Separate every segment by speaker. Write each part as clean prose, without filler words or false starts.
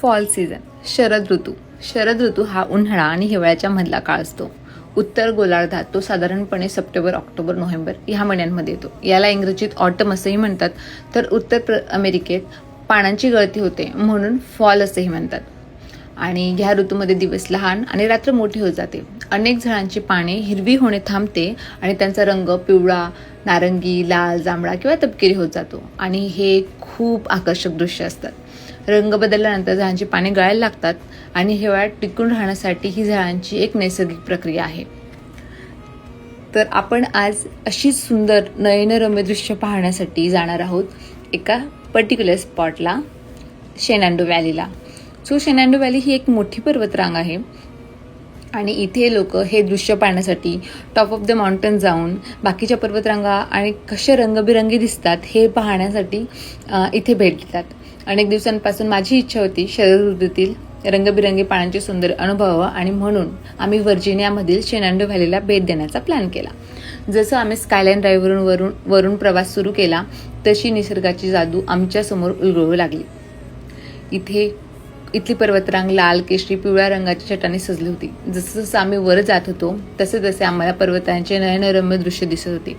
Speaker 1: Fall season, Sharad ऋतू हा उन्हाळा आणि हिवाळ्याच्या मधला काळ असतो. उत्तर गोलार्धात तो साधारणपणे सप्टेंबर, ऑक्टोबर, नोव्हेंबर ह्या महिन्यांमध्ये येतो. याला इंग्रजीत ऑटम असंही म्हणतात. तर अमेरिकेत पानांची गळती होते म्हणून फॉल असेही म्हणतात. आणि ह्या ऋतूमध्ये दिवस लहान आणि रात्र मोठी होत जाते. अनेक झाडांची पाने हिरवी होणे थांबते आणि त्यांचा रंग पिवळा, नारंगी, लाल, जांभळा किंवा तपकिरी होत जातो. आणि हे खूप आकर्षक दृश्य असतात. रंग बदलल्यानंतर झाडांची पाने गळायला लागतात आणि हिवाळ्यात टिकून राहण्यासाठी ही झाडांची एक नैसर्गिक प्रक्रिया आहे. तर आपण आज अशीच सुंदर नयनरम्य दृश्य पाहण्यासाठी जाणार आहोत एका पर्टिक्युलर स्पॉटला, शेनांडो व्हॅलीला. शेनांडो व्हॅली ही एक मोठी पर्वतरांग आहे आणि इथे लोक हे दृश्य पाहण्यासाठी टॉप ऑफ द माउंटन जाऊन बाकीच्या पर्वतरांगा आणि कसे रंगबिरंगी दिसतात हे पाहण्यासाठी इथे भेट देतात. अनेक दिवसांपासून माझी इच्छा होती शरद ऋतूतील रंगबिरंगी पानांचे सुंदर अनुभवावं आणि म्हणून आम्ही व्हर्जिनियामधील शेनांडो व्हॅलीला भेट देण्याचा प्लॅन केला. जसं आम्ही स्कायलाईन ड्राईव्हवरून वरून प्रवास सुरू केला तशी निसर्गाची जादू आमच्यासमोर उलगडू लागली. इथली पर्वतरांग लाल, केशरी, पिवळ्या रंगाच्या छटाने सजली होती. जसं जसं आम्ही वर जात होतो तसे तसे आम्हाला पर्वतांचे नयनरम्य दृश्य दिसत होते.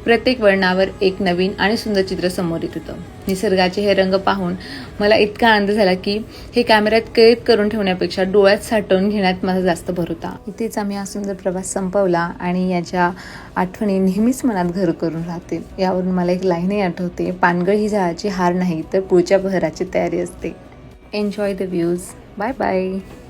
Speaker 1: प्रत्येक वळणावर एक नवीन आणि सुंदर चित्र समोर येत होतं. निसर्गाचे हे रंग पाहून मला इतका आनंद झाला की हे कॅमेऱ्यात कैद करून ठेवण्यापेक्षा डोळ्यात साठवून घेण्यात माझा जास्त भर होता. इथेच आम्ही हा सुंदर प्रवास संपवला आणि याच्या आठवणी नेहमीच मनात घर करून राहतील. यावरून मला एक लाईनही आठवते, पानगळ ही झाडाची हार नाही तर पुढच्या बहराची तयारी असते. Enjoy the views. Bye bye.